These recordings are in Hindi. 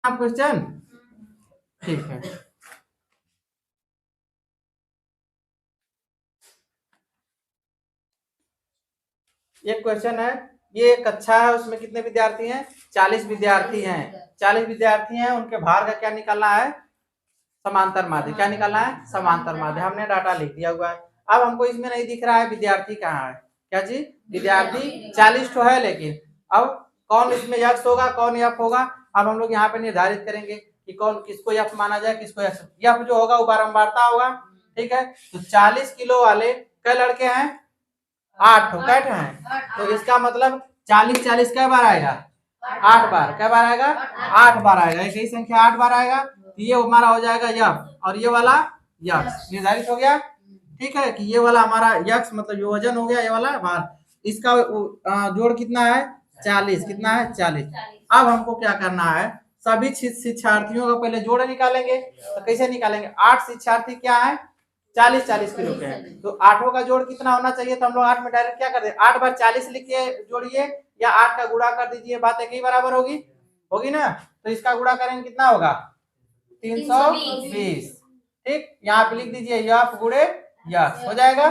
आप क्वेश्चन ठीक है। ये क्वेश्चन है, ये कक्षा है, उसमें कितने विद्यार्थी हैं? 40 विद्यार्थी हैं। 40 विद्यार्थी हैं, उनके भार का क्या निकालना है? समांतर माध्य। क्या निकालना है? समांतर माध्य। हमने डाटा लिख दिया हुआ है। अब हमको इसमें नहीं दिख रहा है विद्यार्थी कहाँ है। क्या जी? विद्यार्थी 40 तो है, लेकिन अब कौन इसमें यक्ष होगा, कौन यफ होगा? अब हम लोग यहाँ पे निर्धारित करेंगे कि कौन किसको यफ माना जाए, किसको यफ। यफ जो होगा वो बारंबारता होगा। ठीक है, तो 40 किलो वाले कई लड़के हैं? 8 कैट हैं। तो इसका मतलब 40 40 कै बार आएगा? 8 बार। कै बार आएगा? 8 बार आएगा। एक ही संख्या 8 बार आएगा, तो ये हमारा हो जाएगा यफ, और ये वाला यक्स। निर्धारित हो गया। ठीक है, कि ये वाला हमारा यक्स मतलब ये वजन हो गया, ये वाला भार। इसका जोड़ कितना है? 40। कितना है? 40। अब हमको क्या करना है? सभी शिक्षार्थियों का पहले जोड़ निकालेंगे। तो कैसे निकालेंगे? 8 शिक्षार्थी क्या है? 40 40 किलो के हैं, तो आठों का जोड़ कितना होना चाहिए? तो हम लोग 8 में डायरेक्ट क्या कर दे, 8 बार 40 लिखिए, जोड़िए, या 8 का गुणा कर दीजिए, बात एक ही बराबर होगी। होगी ना? तो इसका गुणा करेंगे कितना होगा? 320। ठीक, यहाँ पे लिख दीजिए यफ गुणे यफ, हो जाएगा।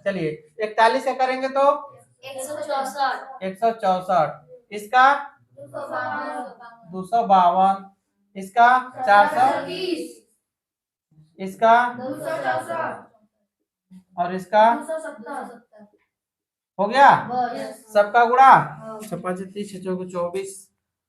चलिए 41 का करेंगे तो 164। इसका 252। इसका 420। इसका और इसका हो गया सबका गुणा। 24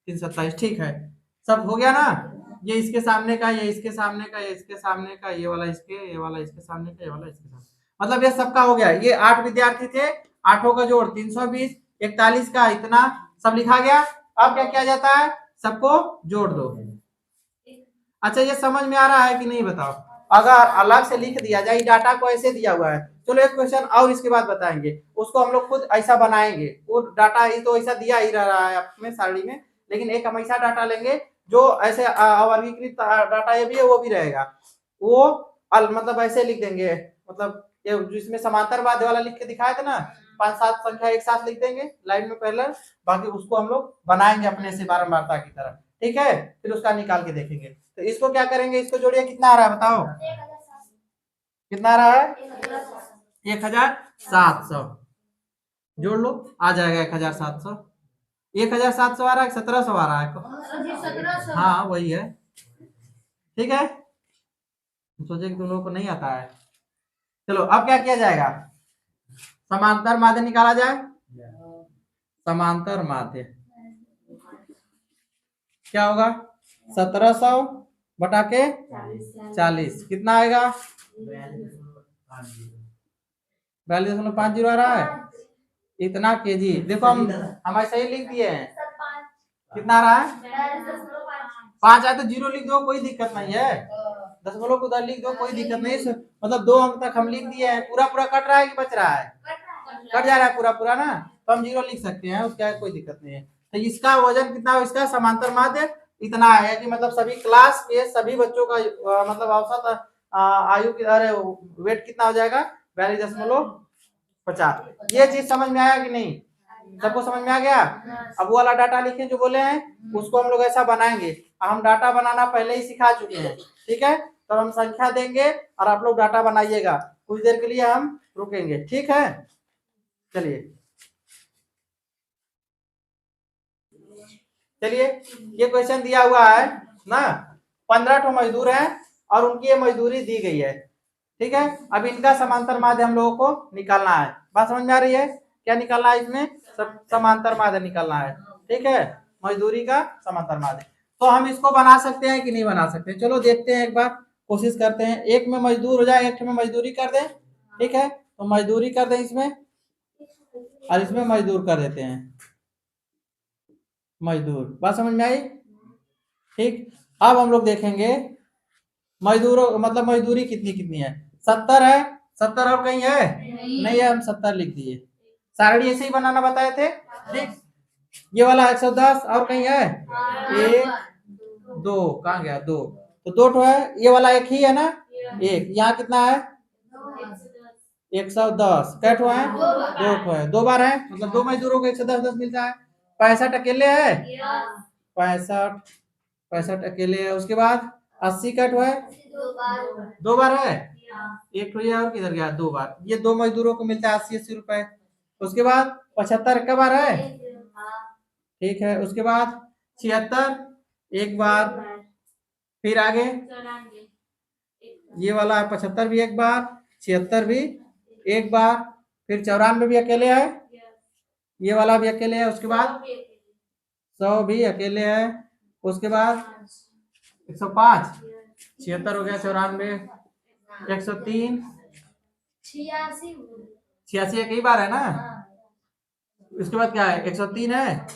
327। ठीक है, सब हो गया ना? ये इसके सामने का, ये इसके सामने का, ये इसके सामने का, ये वाला इसके, ये वाला इसके सामने का, ये वाला इसके सामने, मतलब ये सबका हो गया। ये 8 विद्यार्थी थे, आठों का जोड़ 320, 41 का इतना सब लिखा गया। अब क्या किया जाता है? सबको जोड़ दो। अच्छा, ये समझ में आ रहा है कि नहीं बताओ? अगर अलग से लिख दिया जाए, डाटा को ऐसे दिया हुआ है, चलो एक क्वेश्चन और इसके बाद बताएंगे, उसको हम लोग खुद ऐसा बनाएंगे। वो डाटा ही तो ऐसा दिया ही रहा है अपने सारणी में, लेकिन एक हम ऐसा डाटा लेंगे जो ऐसे अवर्गीकृत डाटा ये भी है, वो भी रहेगा। वो मतलब ऐसे लिख देंगे, मतलब ये जिसमें समांतर माध्य वाला लिख के दिखाए थे ना, 5-7 संख्या एक साथ लिख देंगे लाइन में पहले, बाकी उसको हम लोग बनाएंगे अपने से बारंबारता की तरह। ठीक है, फिर उसका निकाल के देखेंगे। तो इसको क्या करेंगे? इसको जोड़िए, कितना आ रहा है बताओ? कितना आ रहा है? 1700। जोड़ लो, आ जाएगा 1700। 1700 आ रहा है, 1700 आ रहा है? हाँ वही है। ठीक है, सोचे कि तुम लोगों को नहीं आता है। चलो अब क्या किया जाएगा? समांतर माध्य निकाला जाए। समांतर माध्य क्या होगा? 1700 बटा के 40 कितना आएगा? 42.50 आ रहा है। इतना केजी। देखो हम ऐसे ही लिख दिए हैं। कितना आ रहा है? 5 आए तो 0 लिख दो, कोई दिक्कत नहीं है। दशमलव को उधर लिख दो, कोई दिक्कत नहीं है। मतलब 2 अंक तक हम लिख दिए हैं। पूरा पूरा कट रहा है कि बच रहा है? कट जा रहा है पूरा पूरा ना, तो हम 0 लिख सकते हैं, उसका कोई दिक्कत नहीं है। तो इसका वजन कितना है? इसका समांतर माध्य इतना है कि मतलब सभी क्लास के सभी बच्चों का मतलब औसत आयु की, अरे वेट कितना हो जाएगा? 42.50। ये चीज समझ में आया कि नहीं? सबको समझ में आ गया? अब वो वाला डाटा लिखे जो बोले हैं, उसको हम लोग ऐसा बनाएंगे। हम डाटा बनाना पहले ही सिखा चुके हैं। ठीक है, तो हम संख्या देंगे और आप लोग डाटा बनाइएगा। कुछ देर के लिए हम रुकेंगे, ठीक है? चलिए चलिए, ये क्वेश्चन दिया हुआ है ना, 15 ठो मजदूर हैं और उनकी ये मजदूरी दी गई है। ठीक है, अब इनका समांतर माध्य हम लोगों को निकालना है। बात समझ में आ रही है? क्या निकालना है इसमें? समांतर माध्य निकालना है। ठीक है, मजदूरी का समांतर माध्य। तो हम इसको बना सकते हैं कि नहीं बना सकते? चलो देखते हैं, एक बार कोशिश करते हैं। एक में मजदूर हो जाए, एक में मजदूरी कर दें। ठीक है, तो मजदूरी कर दें इसमें, और इसमें मजदूर कर देते हैं। मजदूर, बात समझ में आई? ठीक, अब हम लोग देखेंगे मजदूरों मतलब मजदूरी कितनी कितनी है। 70 है। 70 और कहीं है? नहीं है, हम 70 लिख दिए। सारणी ऐसे ही बनाना बताए थे। ठीक, ये वाला 110 और कहीं है? 1 2 कहाँ गया? 2, तो 2 ठो है। ये वाला एक ही है ना? एक। यहाँ कितना है? 110। कै ठो है? 2 ठो है। 2 बार है, मतलब 2 मजदूरों को 110 10 मिलता है। 65 अकेले है? 65 65 अकेले है। उसके बाद 80 कट हुआ है, 2 बार है, एक तो ये और किधर गया, 2 बार। ये 2 मजदूरों को मिलता है 80-80 रुपए। उसके बाद 75 का बार है, ठीक है। उसके बाद 76 एक बार, फिर आगे ये वाला 75 भी एक बार, 76 भी एक बार, फिर 94 भी अकेले है, ये वाला भी अकेले है। उसके बाद 100 भी अकेले है। उसके बाद 105, 76 हो गया, 94, 103, 86 एक ही बार है ना। उसके बाद क्या है, 103 है,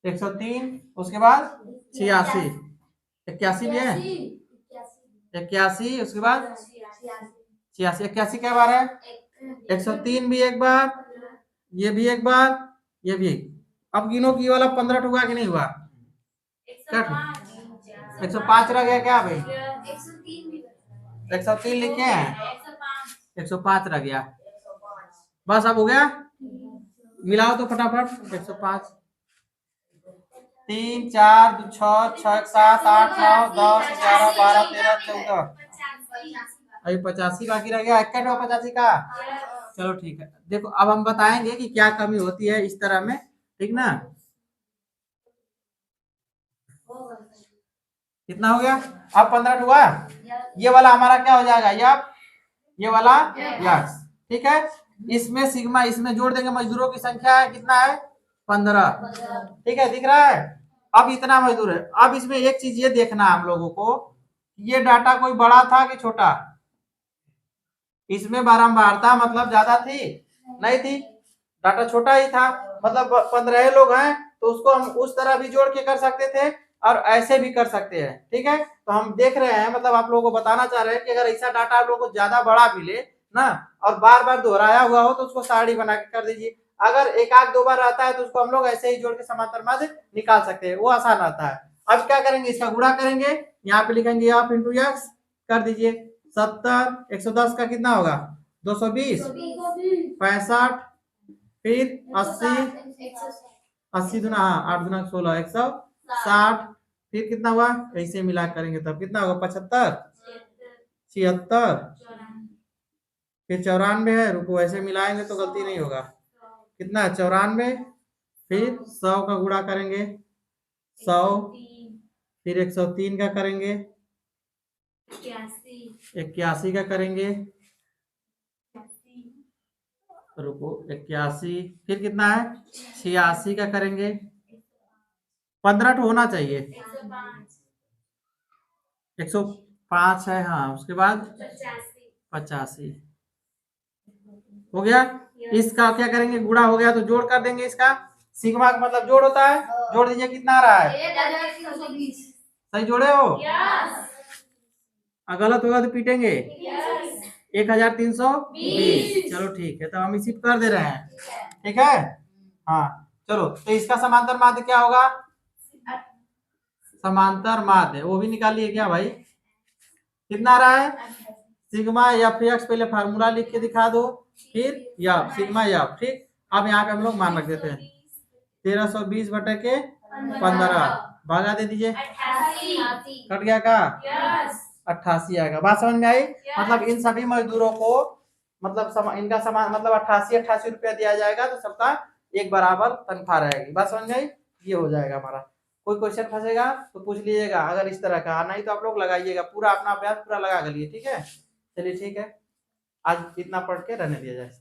103। उसके बाद 86, 81 भी है, 81। उसके बाद 86, 81 क्या बार है, 103 भी एक बार, ये भी एक बार, ये भी एक। अब गिनो कि ये वाला 15 हुआ कि नहीं हुआ, कट 105 रह गया क्या भाई, 103 लिखे हैं, 105 रह गया। बस अब हो गया, मिलाओ तो फटाफट। 105, 3 4 2 6 6 7 8 9 10 11 12 13 14, अभी 85 बाकी रह गया। 85 का। चलो ठीक है, देखो अब हम बताएंगे कि क्या कमी होती है इस तरह में, ठीक ना। कितना हो गया, अब 15 हुआ। ये वाला हमारा क्या हो जाएगा, ये वाला यस, ठीक है। इसमें सिग्मा इसमें जोड़ देंगे, मजदूरों की संख्या है कितना है, 15, ठीक है, दिख रहा है। अब इतना मजदूर है। अब इसमें एक चीज ये देखना है हम लोगों को, ये डाटा कोई बड़ा था कि छोटा, इसमें बारंबारता मतलब ज्यादा थी नहीं थी, डाटा छोटा ही था, मतलब 15 लोग हैं, तो उसको हम उस तरह भी जोड़ के कर सकते थे और ऐसे भी कर सकते हैं, ठीक है। तो हम देख रहे हैं, मतलब आप लोगों को बताना चाह रहे हैं कि अगर ऐसा डाटा आप लोगों को ज्यादा बड़ा मिले ना और बार बार दोहराया हुआ हो तो उसको सारणी बना के कर दीजिए। अगर एक आध 2 बार आता है तो उसको हम लोग ऐसे ही जोड़ के समांतर माध्य निकाल सकते हैं, वो आसान आता है। अब क्या करेंगे, इसका गुणा करेंगे, यहाँ पे लिखेंगे f इंटू एक्स, कर दीजिए। 70, 110 का कितना होगा, 220, 65, फिर 80, 80 दुना, हाँ 8 दुना 16, 160, फिर कितना हुआ, ऐसे मिला करेंगे तब कितना होगा, 75, 76, फिर 94 है, रुको ऐसे मिलाएंगे तो गलती नहीं होगा, कितना है 94, फिर 100 का गुणा करेंगे, 100, फिर 103 का करेंगे, 81 का करेंगे, रुको 81, फिर कितना है 86 का करेंगे, 15 तो होना चाहिए, 105 है, हाँ। उसके बाद 85 हो गया। इसका क्या करेंगे, गुणा हो गया तो जोड़ कर देंगे, इसका सिग्मा का मतलब जोड़ होता है, जोड़ दीजिए कितना आ रहा है, सही जोड़े हो, गलत होगा तो पीटेंगे, 1320। चलो ठीक है, तो हम इसी कर दे रहे हैं, ठीक है। हाँ चलो, तो इसका समांतर माध्य क्या होगा, समांतर माध्य वो भी निकालिए क्या भाई, कितना आ रहा है, सिग्मा एफ एक्स, पहले फार्मूला लिख के दिखा दो, फिर एफ सिग्मा एफ, ठीक। अब यहाँ पे हम लोग मान रख देते हैं 1320 बटे के 15, भागा दे दीजिए, कट गया का 88 आएगा। बात समझ में आई, मतलब इन सभी मजदूरों को मतलब इनका समान मतलब 88 रुपया दिया जाएगा, तो सबका एक बराबर तनख्वाह रहेगी। बात समझ में आई, ये हो जाएगा हमारा। कोई क्वेश्चन फंसेगा तो पूछ लीजिएगा, अगर इस तरह का नहीं तो आप लोग लगाइएगा, पूरा अपना अभ्यास पूरा लगा कर लिए, ठीक है। चलिए ठीक है, आज इतना पढ़ के रहने दिया जाए।